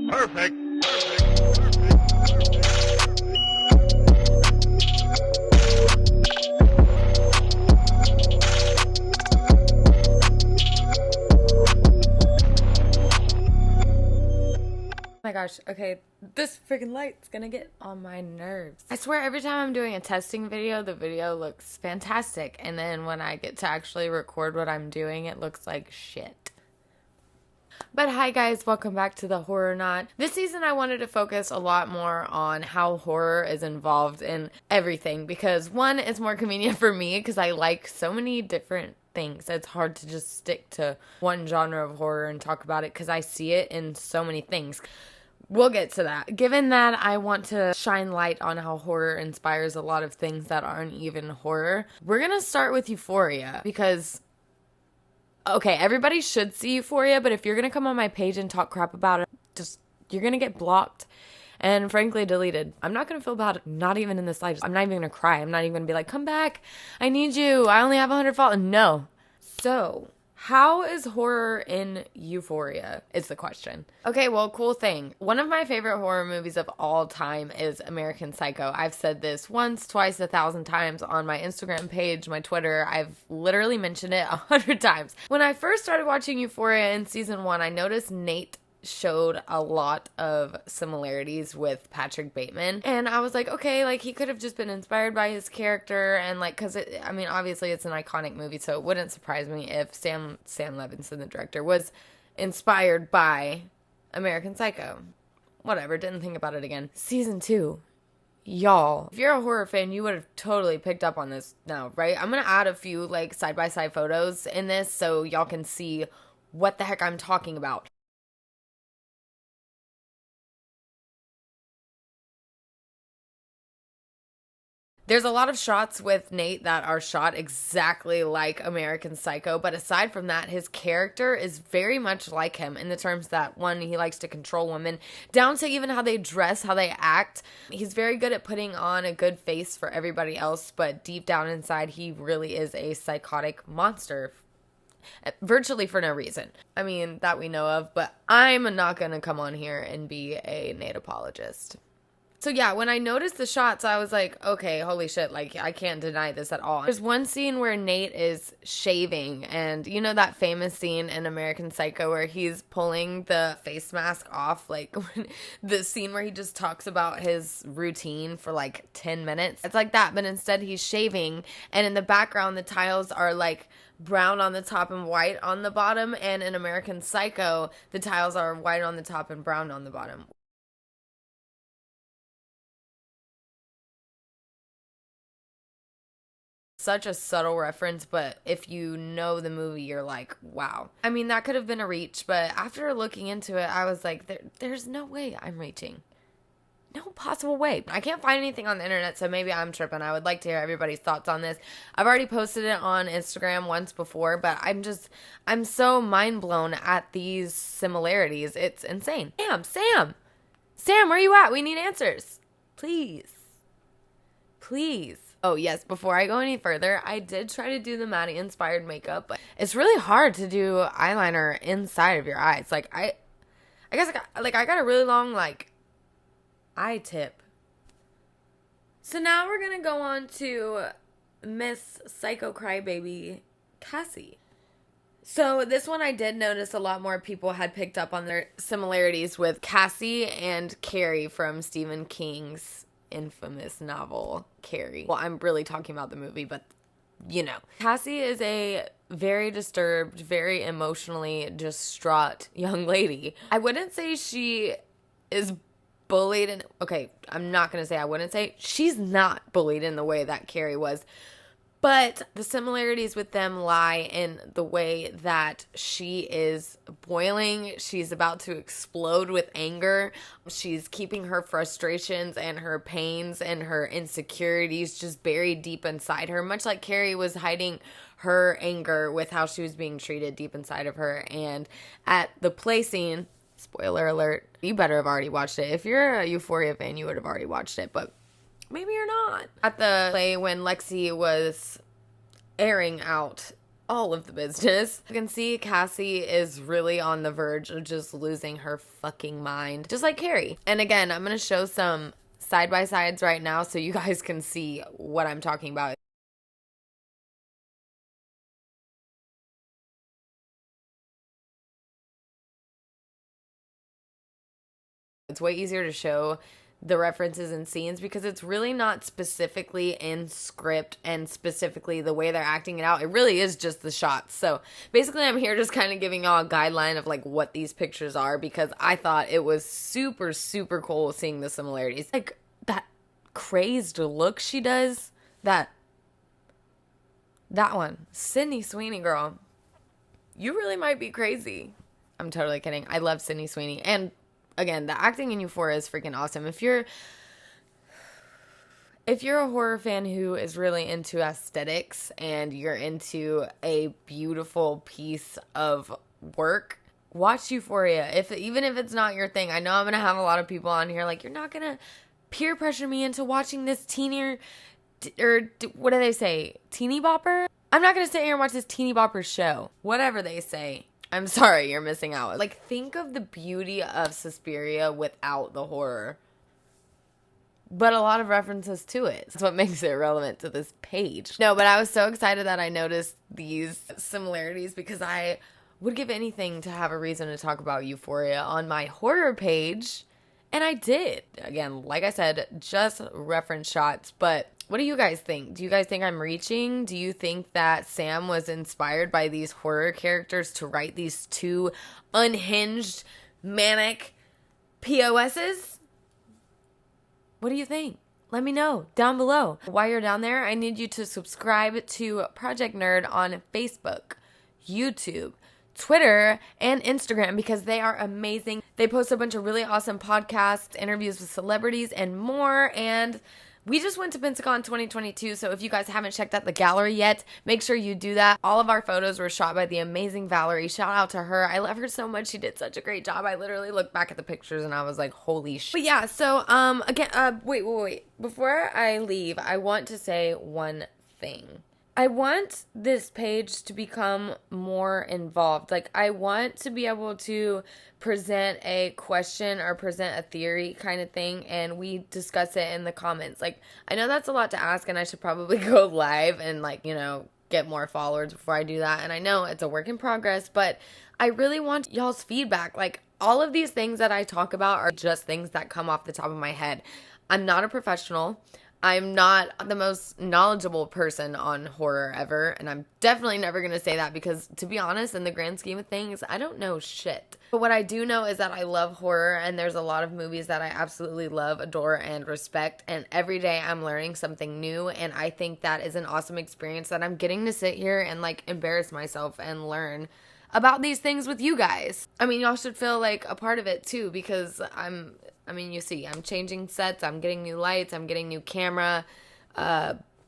Perfect. My gosh, okay, this freaking light's gonna get on my nerves. I swear every time I'm doing a testing video, the video looks fantastic, and then when I get to actually record what I'm doing, it looks like shit. But hi guys, welcome back to the Horrornaut. This season I wanted to focus a lot more on how horror is involved in everything, because one, it's more convenient for me because I like so many different things. It's hard to just stick to one genre of horror and talk about it because I see it in so many things. We'll get to that. Given that I want to shine light on how horror inspires a lot of things that aren't even horror, we're going to start with Euphoria because, okay, everybody should see Euphoria, but if you're going to come on my page and talk crap about it, you're going to get blocked and frankly deleted. I'm not going to feel bad, not even in the slightest. I'm not even going to cry. I'm not even going to be like, come back. I need you. I only have 100 followers. No. So, how is horror in Euphoria? Is the question. Okay, well, cool thing. One of my favorite horror movies of all time is American Psycho. I've said this once, twice, 1,000 times on my Instagram page, my Twitter. I've literally mentioned it 100 times. When I first started watching Euphoria in season 1, I noticed Nate showed a lot of similarities with Patrick Bateman, and I was like, okay, like he could have just been inspired by his character, and like, because I mean, obviously it's an iconic movie, so it wouldn't surprise me if Sam Levinson, the director, was inspired by American Psycho. Whatever, didn't think about it again. Season 2, y'all, if you're a horror fan, you would have totally picked up on this now, right? I'm gonna add a few like side-by-side photos in this so y'all can see what the heck I'm talking about. There's a lot of shots with Nate that are shot exactly like American Psycho, but aside from that, his character is very much like him in the terms that, one, he likes to control women, down to even how they dress, how they act. He's very good at putting on a good face for everybody else, but deep down inside, he really is a psychotic monster. Virtually for no reason. I mean, that we know of, but I'm not gonna come on here and be a Nate apologist. So yeah, when I noticed the shots, I was like, okay, holy shit, like, I can't deny this at all. There's one scene where Nate is shaving, and you know that famous scene in American Psycho where he's pulling the face mask off, like, the scene where he just talks about his routine for like 10 minutes? It's like that, but instead he's shaving, and in the background, the tiles are like brown on the top and white on the bottom, and in American Psycho, the tiles are white on the top and brown on the bottom. Such a subtle reference, but if you know the movie, you're like, wow. I mean, that could have been a reach, but after looking into it, I was like, there's no way I'm reaching. No possible way. I can't find anything on the internet, so maybe I'm tripping. I would like to hear everybody's thoughts on this. I've already posted it on Instagram once before, but I'm so mind blown at these similarities. It's insane. Sam, where you at? We need answers. Please. Oh, yes, before I go any further, I did try to do the Maddie-inspired makeup, but it's really hard to do eyeliner inside of your eyes. Like, I guess, I got a really long, like, eye tip. So now we're gonna go on to Miss Psycho Crybaby Cassie. So this one I did notice a lot more people had picked up on their similarities with Cassie and Carrie from Stephen King's infamous novel Carrie. Well, I'm really talking about the movie, but you know. Cassie is a very disturbed, very emotionally distraught young lady. I wouldn't say she is bullied and okay, I'm not going to say I wouldn't say she's not bullied in the way that Carrie was. But the similarities with them lie in the way that she is boiling. She's about to explode with anger. She's keeping her frustrations and her pains and her insecurities just buried deep inside her, much like Carrie was hiding her anger with how she was being treated deep inside of her. And at the play scene, spoiler alert, you better have already watched it. If you're a Euphoria fan, you would have already watched it, but maybe you're not. At the play when Lexi was airing out all of the business. You can see Cassie is really on the verge of just losing her fucking mind, just like Carrie. And again, I'm going to show some side-by-sides right now so you guys can see what I'm talking about. It's way easier to show the references and scenes because it's really not specifically in script and specifically the way they're acting it out. It really is just the shots. So basically I'm here just kind of giving y'all a guideline of like what these pictures are because I thought it was super, super cool seeing the similarities. Like that crazed look she does, that one, Sydney Sweeney, girl, you really might be crazy. I'm totally kidding. I love Sydney Sweeney. And again, the acting in Euphoria is freaking awesome. If you're a horror fan who is really into aesthetics and you're into a beautiful piece of work, watch Euphoria. Even if it's not your thing, I know I'm going to have a lot of people on here like, you're not going to peer pressure me into watching this teeny, or what do they say? Teeny bopper? I'm not going to sit here and watch this teeny bopper show. Whatever they say. I'm sorry, you're missing out. Like, think of the beauty of Suspiria without the horror. But a lot of references to it. That's what makes it relevant to this page. No, but I was so excited that I noticed these similarities because I would give anything to have a reason to talk about Euphoria on my horror page. And I did. Again, like I said, just reference shots, but what do you guys think? Do you guys think I'm reaching? Do you think that Sam was inspired by these horror characters to write these two unhinged, manic POSs? What do you think? Let me know down below. While you're down there, I need you to subscribe to Project Nerd on Facebook, YouTube, Twitter, and Instagram because they are amazing. They post a bunch of really awesome podcasts, interviews with celebrities, and more, and we just went to Pensacon 2022, so if you guys haven't checked out the gallery yet, make sure you do that. All of our photos were shot by the amazing Valerie. Shout out to her. I love her so much. She did such a great job. I literally looked back at the pictures and I was like, holy shit. But yeah, so, again, wait. Before I leave, I want to say one thing. I want this page to become more involved. Like, I want to be able to present a question or present a theory kind of thing, and we discuss it in the comments. Like, I know that's a lot to ask, and I should probably go live and, like, you know, get more followers before I do that. And I know it's a work in progress, but I really want y'all's feedback. Like, all of these things that I talk about are just things that come off the top of my head. I'm not a professional. I'm not the most knowledgeable person on horror ever, and I'm definitely never going to say that because, to be honest, in the grand scheme of things, I don't know shit. But what I do know is that I love horror, and there's a lot of movies that I absolutely love, adore, and respect, and every day I'm learning something new, and I think that is an awesome experience that I'm getting to sit here and, like, embarrass myself and learn about these things with you guys. I mean, y'all should feel like a part of it, too, because you see, I'm changing sets, I'm getting new lights, I'm getting new camera,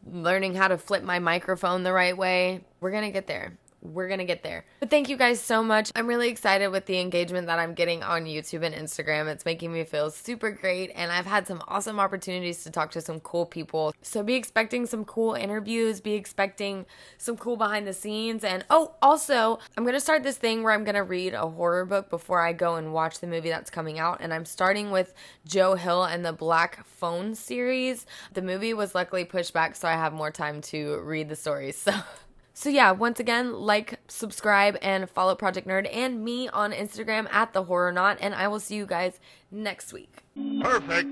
learning how to flip my microphone the right way. We're gonna get there. We're gonna get there. But thank you guys so much. I'm really excited with the engagement that I'm getting on YouTube and Instagram. It's making me feel super great, and I've had some awesome opportunities to talk to some cool people. So be expecting some cool interviews, be expecting some cool behind the scenes, and oh, also, I'm gonna start this thing where I'm gonna read a horror book before I go and watch the movie that's coming out, and I'm starting with Joe Hill and the Black Phone series. The movie was luckily pushed back, so I have more time to read the stories, So yeah, once again, like, subscribe, and follow Project Nerd and me on Instagram at the Horrornaut, and I will see you guys next week. Perfect.